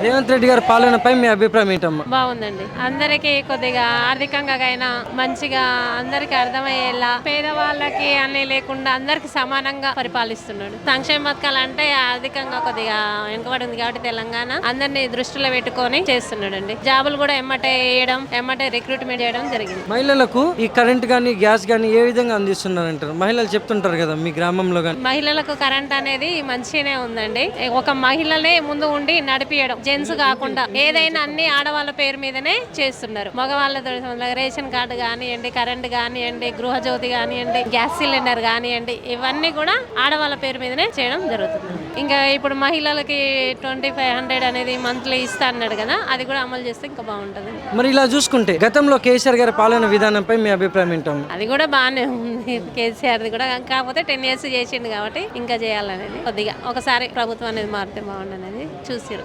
రేవంత్ రెడ్డి గారి పాలనపై మీ అభిప్రాయం ఏంటమ్మా? బాగుందండి. అందరికి కొద్దిగా ఆర్థికంగా అయినా మంచిగా అందరికి అర్థమయ్యేలా పేదవాళ్ళకి అని లేకుండా అందరికి సమానంగా పరిపాలిస్తున్నాడు. సంక్షేమ పథకాలు అంటే ఆర్థికంగా కొద్దిగా వెనుకబడి ఉంది కాబట్టి తెలంగాణ అందరినీ దృష్టిలో పెట్టుకొని చేస్తున్నాడండి. జాబులు కూడా ఎమ్మటే వేయడం, ఎమ్మటే రిక్రూట్మెంట్ చేయడం జరిగింది. మహిళలకు ఈ కరెంట్ కానీ గ్యాస్ కానీ ఏ విధంగా అందిస్తున్నారంటారు? మహిళలు చెప్తుంటారు కదా మీ గ్రామంలో కానీ. మహిళలకు కరెంట్ అనేది మంచిగానే ఉందండి. ఒక మహిళలే ముందు ఉండి నడిపియడం, జెంట్స్ కాకుండా ఏదైనా అన్ని ఆడవాళ్ళ పేరు మీదనే చేస్తున్నారు. మగవాళ్ళ రేషన్ కార్డు కానివ్వండి, కరెంట్ కానివ్వండి, గృహజ్యోతి కానివ్వండి, గ్యాస్ సిలిండర్ కానివ్వండి, ఇవన్నీ కూడా ఆడవాళ్ళ పేరు మీదనే చేయడం జరుగుతుంది. ఇంకా ఇప్పుడు మహిళలకి 2500 అనేది మంత్లీ ఇస్తా అన్నాడు కదా, అది కూడా అమలు చేస్తే ఇంకా బాగుంటుంది. మరి ఇలా చూసుకుంటే గతంలో కేసీఆర్ గారి పాలన విధానంపై మీ అభిప్రాయం ఏంటమ్మా? అది కూడా బాగానే ఉంది కేసీఆర్ది కూడా, కాకపోతే 10 years చేసిండు కాబట్టి ఇంకా చేయాలనేది కొద్దిగా ఒకసారి ప్రభుత్వం అనేది మారితే బాగుండనేది చూసారు.